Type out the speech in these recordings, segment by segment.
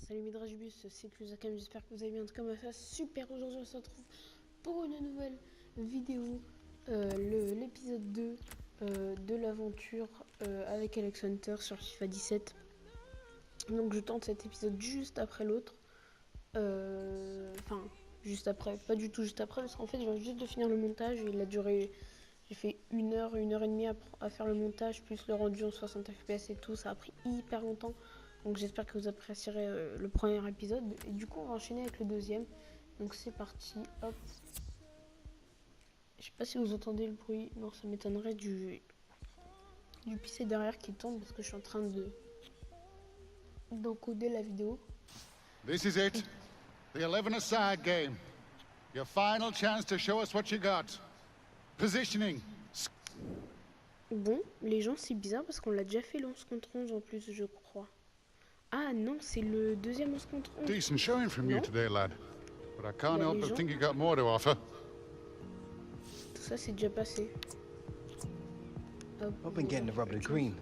Salut mes Dragibus, c'est plus j'espère que vous allez bien. En tout cas, moi ça super. Aujourd'hui, on se retrouve pour une nouvelle vidéo, l'épisode 2 de l'aventure avec Alex Hunter sur FIFA 17. Donc, je tente cet épisode juste après l'autre. Enfin, juste après, pas du tout juste après, parce qu'en fait, je viens juste de finir le montage. Il a duré, j'ai fait une heure et demie à faire le montage, plus le rendu en 60 fps et tout. Ça a pris hyper longtemps. Donc j'espère que vous apprécierez le premier épisode. Et du coup on va enchaîner avec le deuxième. Donc c'est parti, hop. Je sais pas si vous entendez le bruit. Non, ça m'étonnerait du PC derrière qui tombe parce que je suis en train d'encoder la vidéo. This is it. The 11-a-side game. Your final chance to show us what you got. Positioning. Bon, les gens c'est bizarre parce qu'on l'a déjà fait le 11 contre 11 en plus je crois. Ah non, c'est le deuxième 11 contre 11. Decent showing from you today, lad. But I can't help but think you got more to offer. Tout ça c'est déjà passé. Hop, I've been getting the rub of the green.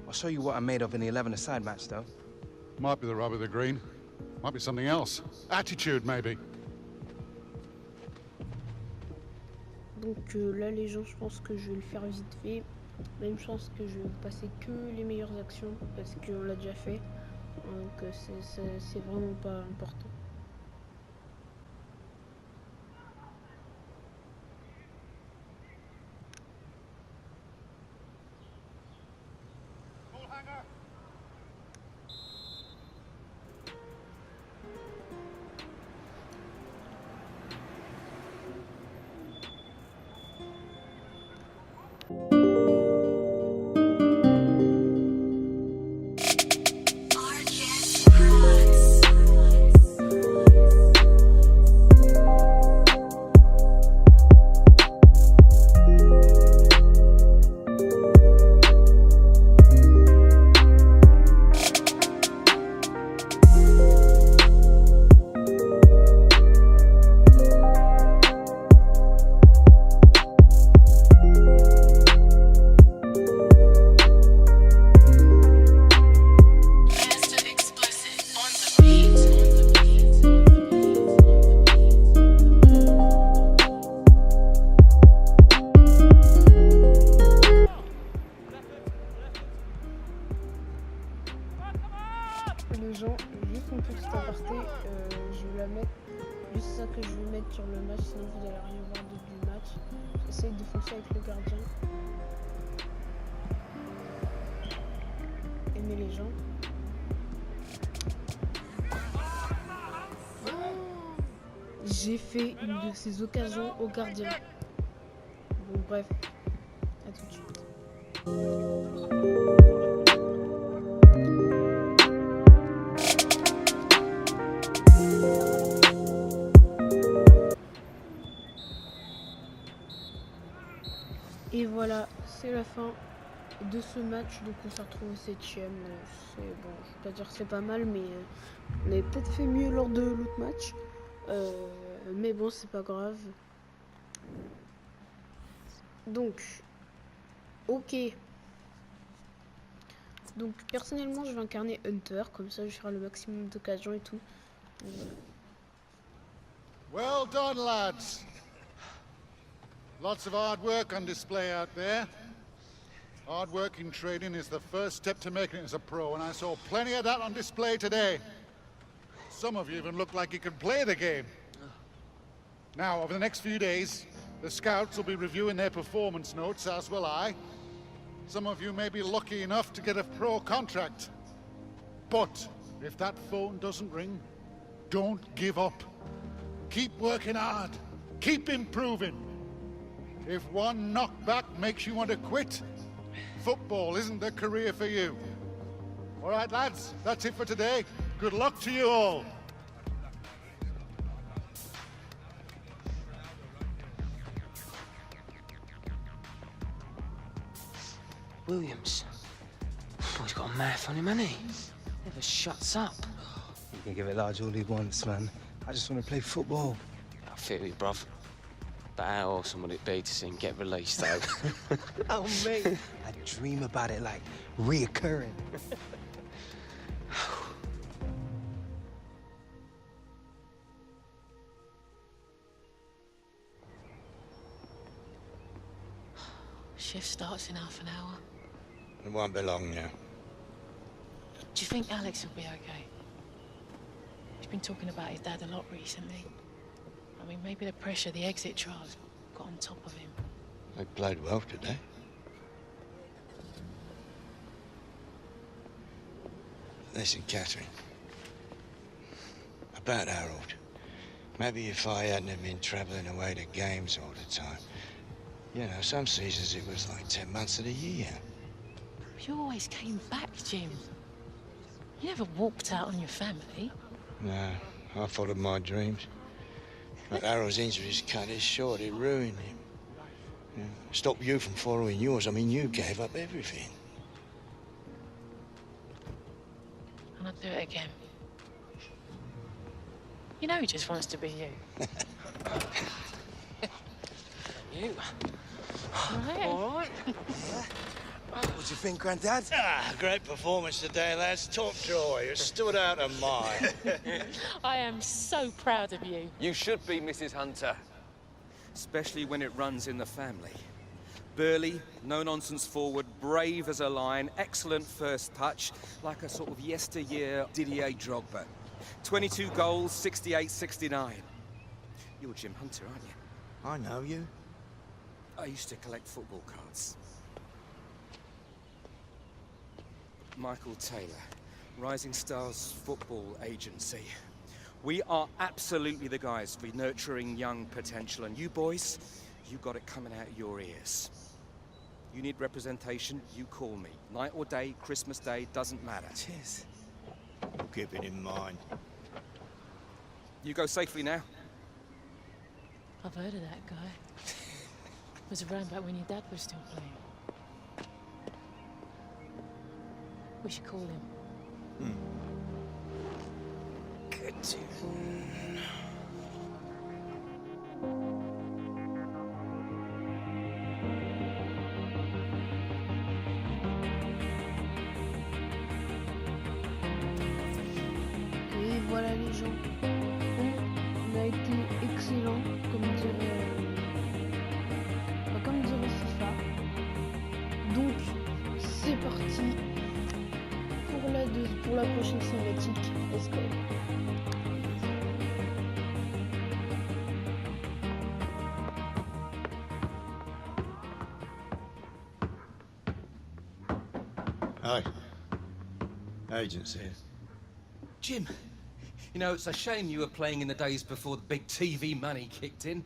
I'll show you what I'm made of in the 11-a-side match, though. Might be the rub of the green. Might be something else. Attitude, maybe. Donc là les gens, je pense que je vais le faire vite fait. Même chance que je vais passer que les meilleures actions parce qu'on l'a déjà fait. Donc c'est vraiment pas important. Les gens, juste une petite aparté, je vais la mettre, juste ça que je vais mettre sur le match, sinon vous allez rien voir du match. J'essaye de foncer avec le gardien. Aimer les gens. J'ai fait une de ces occasions au gardien. Bon bref, à tout de suite. Et voilà, c'est la fin de ce match. Donc on s'est retrouvé au 7ème. C'est bon, je vais pas dire que c'est pas mal, mais on avait peut-être fait mieux lors de l'autre match. Mais bon, c'est pas grave. Donc, ok. Donc personnellement, je vais incarner Hunter, comme ça je ferai le maximum d'occasions et tout. Well done, lads. Lots of hard work on display out there. Hard work in training is the first step to making it as a pro, and I saw plenty of that on display today. Some of you even look like you can play the game. Now, over the next few days, the scouts will be reviewing their performance notes, as will I. Some of you may be lucky enough to get a pro contract. But if that phone doesn't ring, don't give up. Keep working hard. Keep improving. If one knockback makes you want to quit, football isn't the career for you. All right, lads, that's it for today. Good luck to you all. Williams. Oh, he's got a mouth on him, hasn't he? Never shuts up. You can give it large all he wants, man. I just want to play football. I feel you, bruv. But how awesome would it be to see him get released, though? Oh, mate. I dream about it like reoccurring. Shift starts in half an hour. It won't be long now. Do you think Alex will be okay? He's been talking about his dad a lot recently. I mean, maybe the pressure the exit trials got on top of him. They played well today. Listen, Catherine. About Harold. Maybe if I hadn't been travelling away to games all the time. You know, some seasons it was like 10 months of the year. You always came back, Jim. You never walked out on your family. No, I followed my dreams. But Harold's injuries cut it short. It ruined him. Yeah. Stopped you from following yours. I mean, you gave up everything. And I'd do it again. You know he just wants to be you. You? Right? All right. What do you think, Grandad? Ah, great performance today, lads. Top draw. You stood out a mile. I am so proud of you. You should be, Mrs. Hunter. Especially when it runs in the family. Burly, no-nonsense forward, brave as a lion, excellent first touch, like a sort of yesteryear Didier Drogba. 22 goals, 68-69. You're Jim Hunter, aren't you? I know you. I used to collect football cards. Michael Taylor, Rising Stars Football Agency. We are absolutely the guys for nurturing young potential, and you boys, you got it coming out of your ears. You need representation, you call me. Night or day, Christmas Day, doesn't matter. Cheers. We'll keep it in mind. You go safely now. I've heard of that guy. Was around back when your dad was still playing. We should call him. Good tune. Et voilà les gens. On a été excellent, comme dirait FIFA. Donc c'est parti pour la prochaine cinématique. Let's go. Hi. Agents here. Jim, you know, it's a shame you were playing in the days before the big TV money kicked in.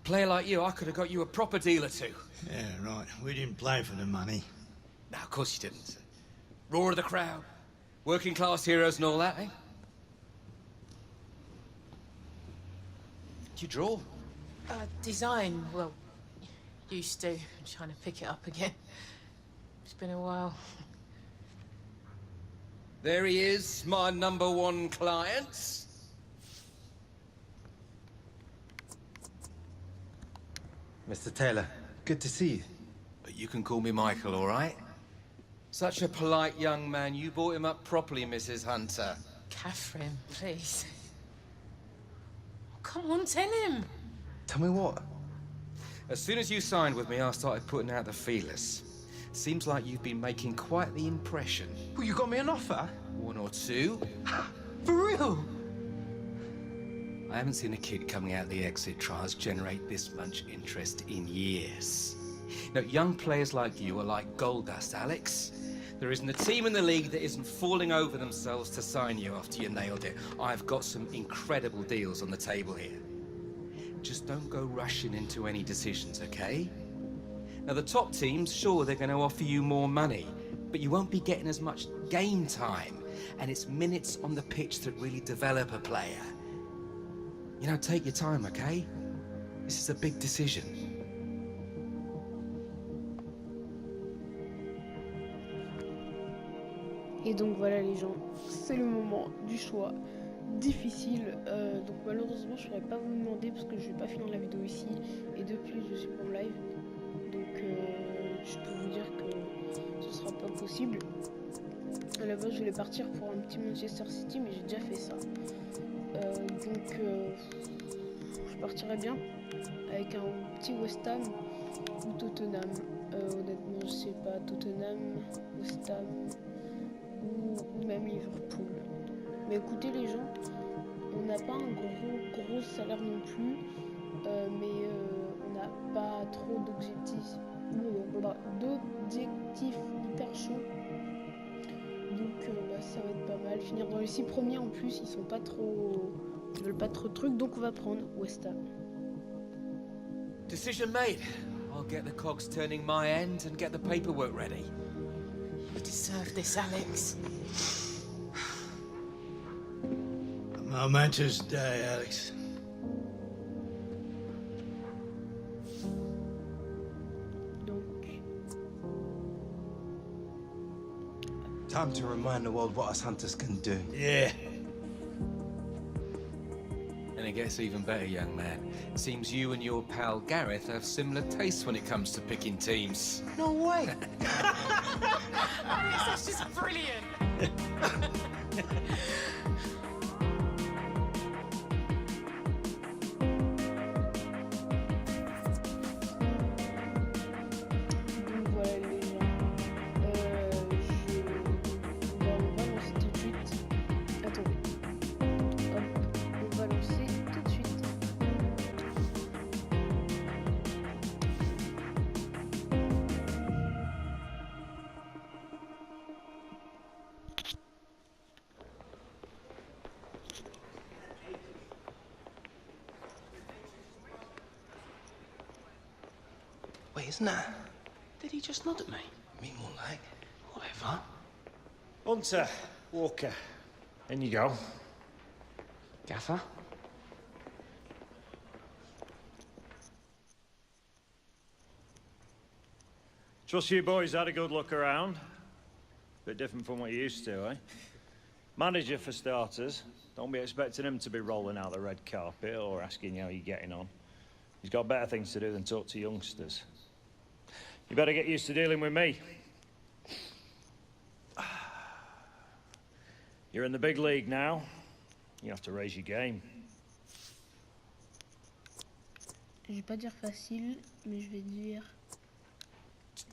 Player like you, I could have got you a proper deal or two. Yeah, right. We didn't play for the money. No, of course you didn't. Roar of the crowd, working class heroes and all that, eh? Did you draw? Design, well, used to. I'm trying to pick it up again. It's been a while. There he is, my #1 client. Mr. Taylor, good to see you. But you can call me Michael, all right? Such a polite young man. You brought him up properly, Mrs. Hunter. Catherine, please. Come on, tell him. Tell me what? As soon as you signed with me, I started putting out the feelers. Seems like you've been making quite the impression. Well, you got me an offer? 1 or 2. For real? I haven't seen a kid coming out the exit trials generate this much interest in years. Now, young players like you are like gold dust, Alex. There isn't a team in the league that isn't falling over themselves to sign you after you nailed it. I've got some incredible deals on the table here. Just don't go rushing into any decisions, okay? Now, the top teams, sure, they're going to offer you more money, but you won't be getting as much game time, and it's minutes on the pitch that really develop a player. You know, take your time, okay? This is a big decision. Et donc voilà les gens, c'est le moment du choix difficile. Donc malheureusement je ne pourrais pas vous demander parce que je vais pas finir la vidéo ici. Et de plus je suis en live. Donc je peux vous dire que ce sera pas possible. À la base je voulais partir pour un petit Manchester City mais j'ai déjà fait ça. Donc je partirais bien avec un petit West Ham ou Tottenham. Honnêtement, je sais pas, Tottenham, West Ham ou même Liverpool. Mais écoutez les gens, on n'a pas un gros salaire non plus, mais on n'a pas trop d'objectifs. D'objectifs hyper chauds. Donc ça va être pas mal. Finir dans les 6 premiers en plus, ils veulent pas trop de trucs, donc on va prendre West Ham. Decision made. I'll get the cogs turning my end and get the paperwork ready. You deserve this, Alex. A momentous day, Alex. Donc, Time to remind the world what us hunters can do. Yeah. And it gets even better, young man. It seems you and your pal Gareth have similar tastes when it comes to picking teams. No way! Alex, that's just brilliant. donc voilà les gens. On va lancer tout de suite. Attendez. Hop, on va lancer tout de suite. Wait, isn't that? Did he just nod at me? Me more like. Whatever. Hunter, Walker, in you go. Gaffer? Trust you boys had a good look around. Bit different from what you used to, eh? Manager for starters. Don't be expecting him to be rolling out the red carpet or asking you how you're getting on. He's got better things to do than talk to youngsters. You better get used to dealing with me. You're in the big league now. You have to raise your game. Je vais pas dire facile, mais je vais dire.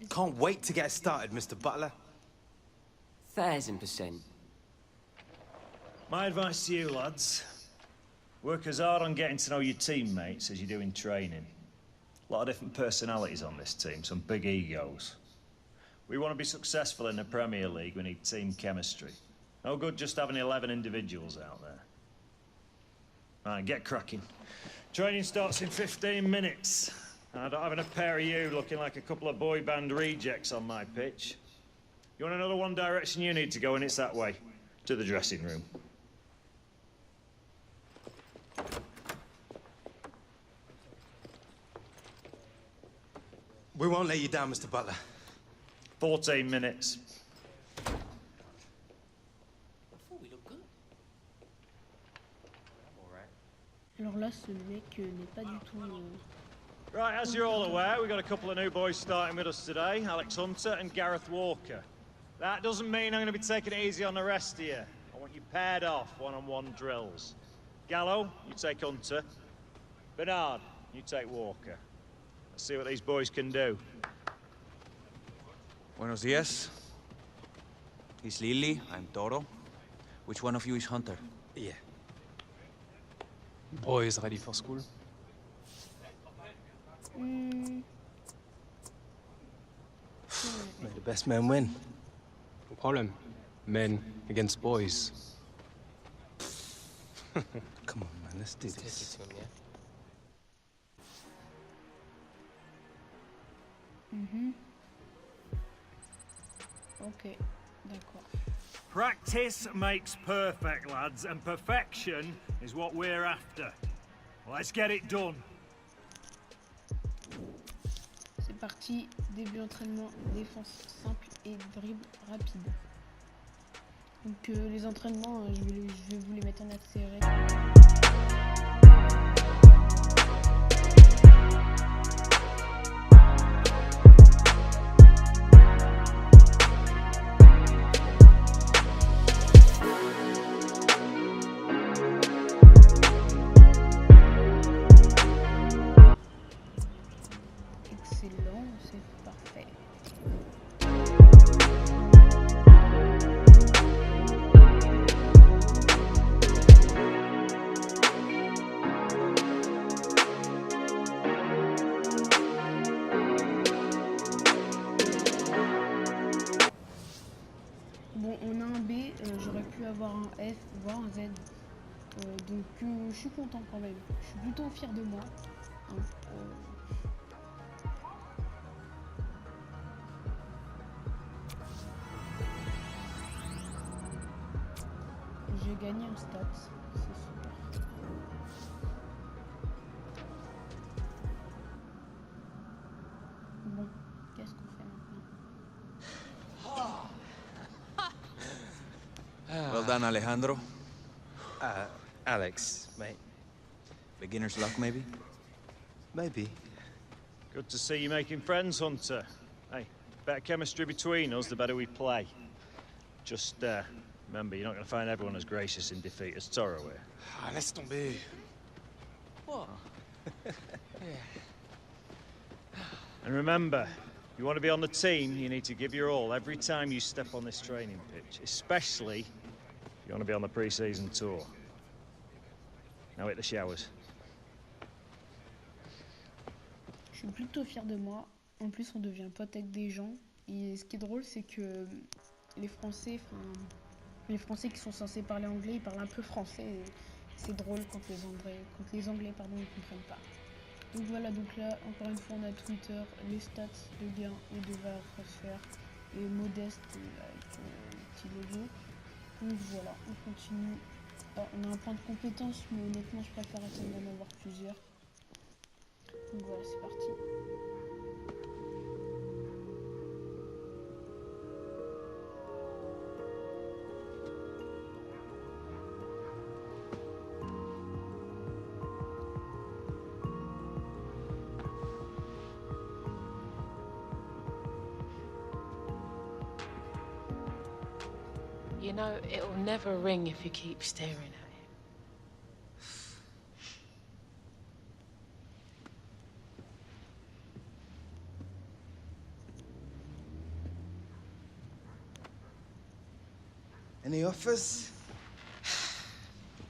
Can't wait to get started, Mr. Butler. 1000%. My advice to you, lads. Work as hard on getting to know your teammates as you do in training. A lot of different personalities on this team, some big egos. We want to be successful in the Premier League, we need team chemistry. No good just having 11 individuals out there. Right, get cracking. Training starts in 15 minutes. I don't have a pair of you looking like a couple of boy band rejects on my pitch. You want another one direction you need to go, and it's that way, to the dressing room. We won't let you down, Mr. Butler. 14 minutes. Alors là, ce mec n'est pas du tout. Right, as you're all aware, we've got a couple of new boys starting with us today, Alex Hunter and Gareth Walker. That doesn't mean I'm going to be taking it easy on the rest of you. I want you paired off, one-on-one drills. Gallo, you take Hunter. Bernard, you take Walker. Let's see what these boys can do. Buenos dias. He's Lily, I'm Toro. Which one of you is Hunter? Yeah. Boys ready for school? May the best man win. No problem. Men against boys. Come on, man, let's do this. Ok, d'accord. Practice makes perfect, lads, and perfection is what we're after. Let's get it done. C'est parti, début entraînement, défense simple et dribble rapide. Donc les entraînements, je vais vous les mettre en accéléré. Excellent, c'est parfait. F, voire un Z. Donc je suis content quand même. Je suis plutôt fier de moi. Hein, j'ai gagné en stats, c'est super. Bon, qu'est-ce qu'on fait maintenant? Well done, Alejandro. Alex, mate. Beginner's luck, maybe? Maybe. Good to see you making friends, Hunter. Hey, better chemistry between us, the better we play. Just, remember, you're not going to find everyone as gracious in defeat as Toro here. Ah, laisse tomber. What? And remember, if you want to be on the team, you need to give your all every time you step on this training pitch, especially if you want to be on the pre-season tour. Now hit the showers. Je suis plutôt fier de moi. En plus, on devient pote avec des gens. Et ce qui est drôle, c'est que les Français qui sont censés parler anglais, ils parlent un peu français. Et c'est drôle quand les Anglais, pardon, ne comprennent pas. Donc voilà, donc là, encore une fois, on a Twitter, les stats de gains et de valeur transfert, et modeste avec le petit logo. Donc voilà, on continue. Ah, on a un point de compétence, mais honnêtement, je préfère attendre d'en avoir plusieurs. Donc voilà, c'est parti. You know, it'll never ring if you keep staring at it. Any offers?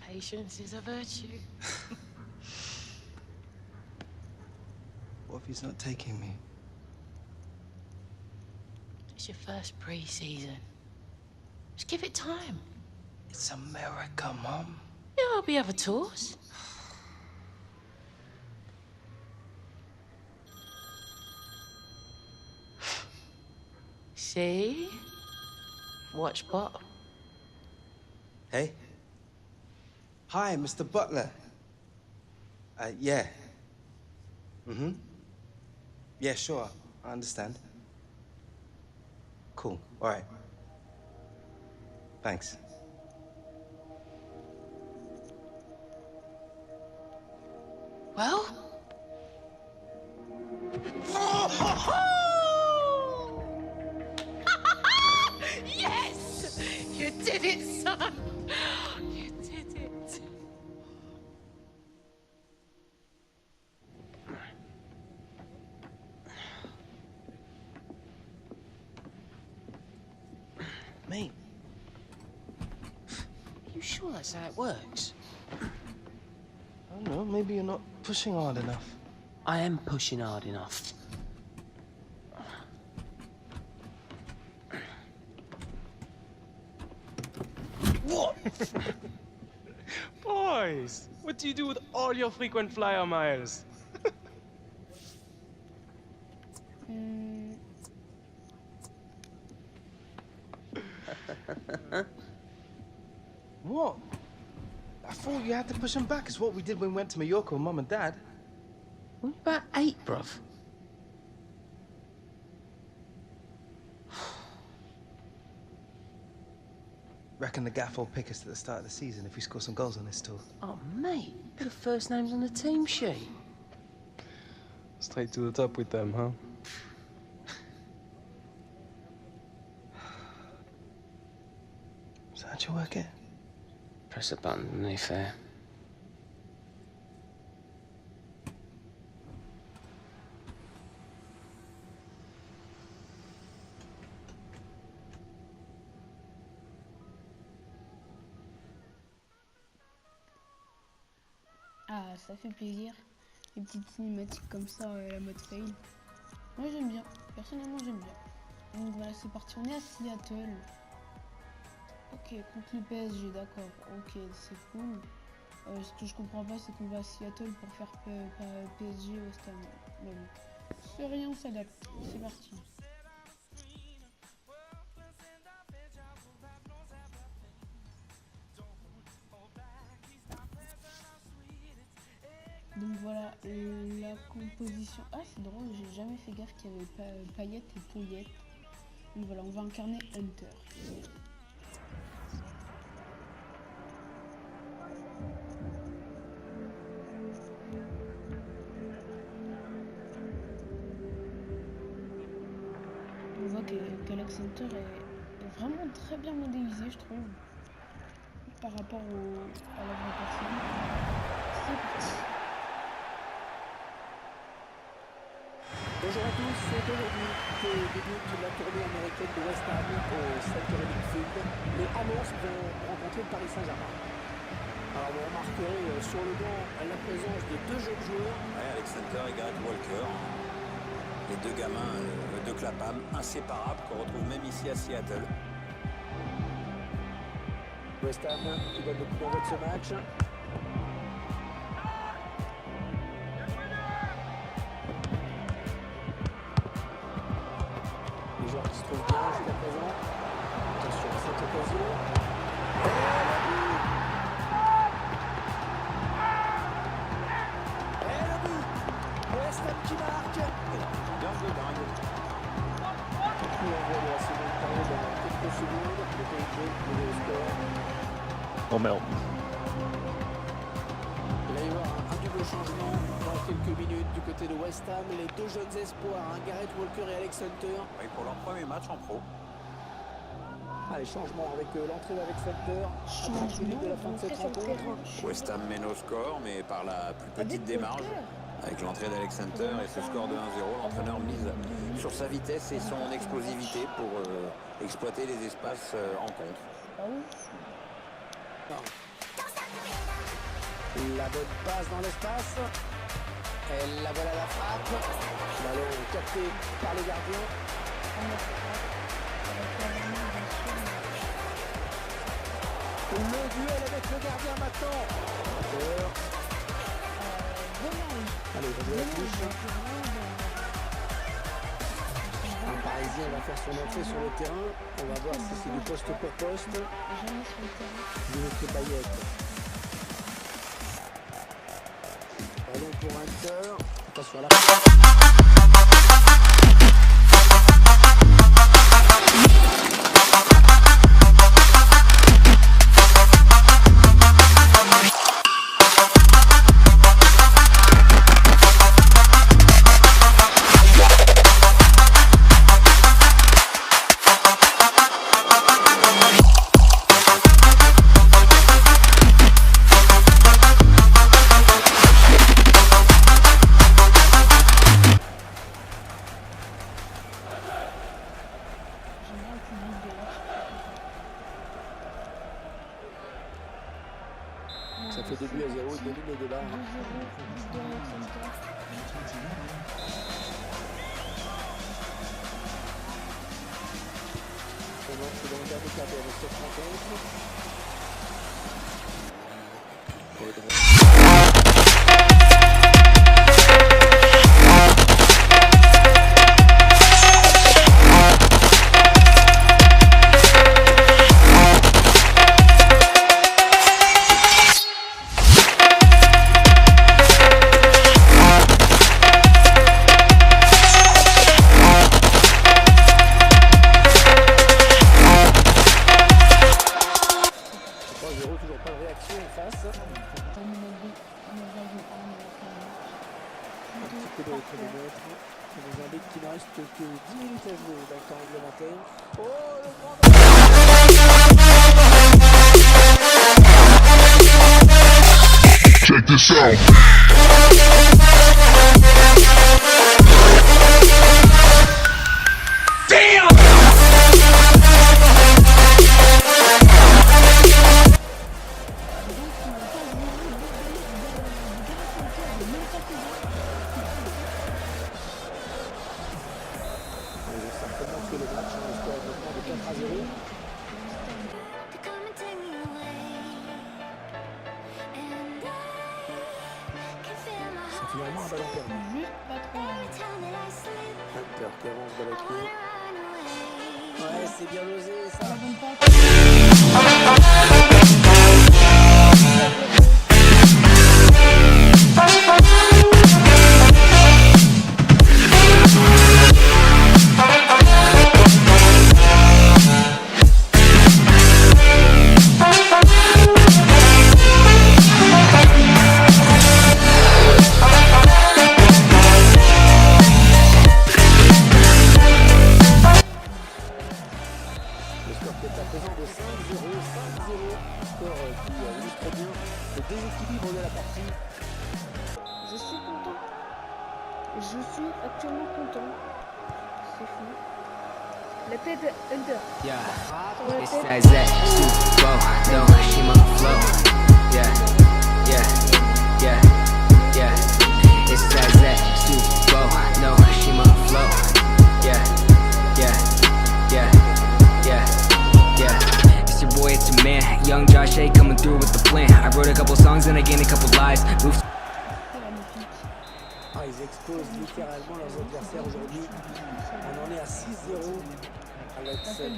Patience is a virtue. What if he's not taking me? It's your first pre-season. Just give it time. It's America, Mum. Yeah, there'll be other tours. See? Watch bottom. Hey? Hi, Mr. Butler. Yeah. Mm-hmm. Yeah, sure. I understand. Cool. All right. Thanks. Well? Yes! You did it, son! You did it. Mate. You sure that's how it works? I don't know, maybe you're not pushing hard enough. I am pushing hard enough. What? Boys, what do you do with all your frequent flyer miles? What? I thought you had to push them back. It's what we did when we went to Mallorca with Mum and Dad. We're about 8, bruv. Reckon the gaff will pick us at the start of the season if we score some goals on this tour. Oh, mate, put the first names on the team sheet. Straight to the top with them, huh? So how'd you work it? Press a button, no fair. Ah, ça fait plaisir. Les petites cinématiques comme ça, la mode fail. Moi j'aime bien, personnellement j'aime bien. Donc voilà, c'est parti, on est à Seattle. Ok, contre le PSG, d'accord. Ok, c'est cool. Ce que je comprends pas, c'est qu'on va à Seattle pour faire PSG West Ham. Mais bon, c'est rien, on s'adapte. C'est parti. Donc voilà, la composition. Ah, c'est drôle, j'ai jamais fait gaffe qu'il y avait paillettes et pouillettes. Donc voilà, on va incarner Hunter. On voit qu'Alex Hunter est vraiment très bien modélisé, je trouve, par rapport à la vraie personne. C'est parti. Bonjour à tous, c'est aujourd'hui que débute la tournée américaine de West Ham au Centre Field. Les Hammers vont rencontrer le Paris Saint-Germain. Alors vous remarquerez sur le banc la présence de deux jeunes joueurs. Ouais, Alex Hunter et Gareth Walker. Les deux gamins de Clapham, inséparables, qu'on retrouve même ici à Seattle. West Ham qui donne le coup d'envoi de ce match. Les joueurs qui se trouvent bien jusqu'à présent. Attention à cette occasion. Et le but. West Ham qui marque. Coup d'envoi de la seconde période dans quelques secondes. Le PSG, le score. Oh merde. Il va y avoir un double changement dans quelques minutes du côté de West Ham. Les deux jeunes espoirs, Gareth Walker et Alex Hunter. Oui, pour leur premier match en pro. Allez, changement avec l'entrée d'Alex Hunter. Changement de la fin de cette rencontre. West Ham mène au score, mais par la plus petite des marges. Avec l'entrée d'Alex Hunter et ce score de 1-0, l'entraîneur mise sur sa vitesse et son explosivité pour exploiter les espaces en contre. La bonne passe dans l'espace. Elle la voilà la frappe. Ballon capté par les gardiens. Le duel avec le gardien maintenant. Allez, on va la touche. Un Parisien va faire son entrée sur le terrain. On va voir si c'est du poste pour poste. Dimitri Payet. Ballon pour Hunter. Attention à la ça fait 2 buts à 0, il domine les débats. On entre dans le dernier quart d'heure de cette rencontre. Toujours pas de réaction en face. Un petit peu de chronomètre. Ça nous indique qu'il ne reste que 10 minutes à jouer dans le temps réglementaire. Oh, le grand... Check this out. Damn! Certainement que le match, on espère maintenant de 4-0. finalement un ballon perdu. Juste pas trop. Hunter qui avance de la pied. Ouais, c'est bien osé ça. Ça donne pas. Le score qui est à présent de 5-0, 5-0. Score qui illustre bien le déséquilibre de la partie. Je suis content. Je suis actuellement content. C'est fou. La tête Hunter. Yeah, Ouais, it's tête. that Zach Super no, she my flow. Yeah, yeah, yeah, yeah. It's that Zach Super no, she my flow. Yeah, yeah, yeah, yeah, yeah. It's your boy, it's your man, young Josh A coming through with the plan. I wrote a couple songs and I gained a couple lives. Moved. Ah, ils exposent littéralement leurs adversaires aujourd'hui. On en est à 6-0 avec cette...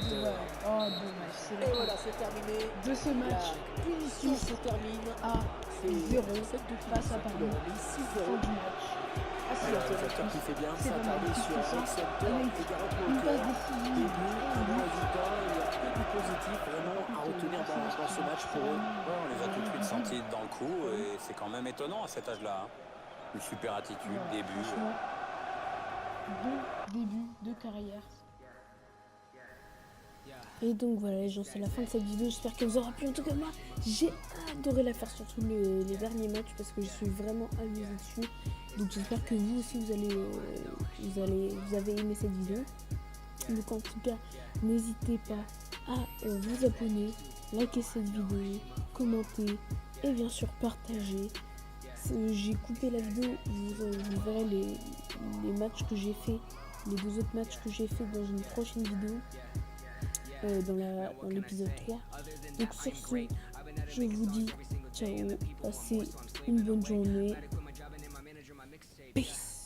Oh dommage, c'est Et voilà, c'est terminé. de ce match. La punition se termine. À 0 face à Paris. Paris. 6-0 du match. Ah si, un réalisateur qui fait bien, c'est ça pas termine mal. sur Accepteur et Gareth Une Walker. passe décisive. Début, un bon résultat, il y a que du positif vraiment à retenir dans ce match pour eux. Ouais, on les a tout de suite sentis dans le coup et c'est quand même étonnant à cet âge-là. Hein. Une super attitude, début. Bon début de carrière. Et donc voilà les gens, c'est la fin de cette vidéo, j'espère qu'elle vous aura plu. En tout cas moi, j'ai adoré la faire, surtout les derniers matchs, parce que je suis vraiment amusée dessus. Donc j'espère que vous aussi vous avez aimé cette vidéo. Donc en tout cas, n'hésitez pas à vous abonner, liker cette vidéo, commenter et bien sûr partager. J'ai coupé la vidéo, vous verrez les matchs que j'ai fait, les 2 autres matchs que j'ai fait dans une prochaine vidéo, dans l'épisode 3. Donc sur ce, je vous dis ciao, passez une bonne journée, peace.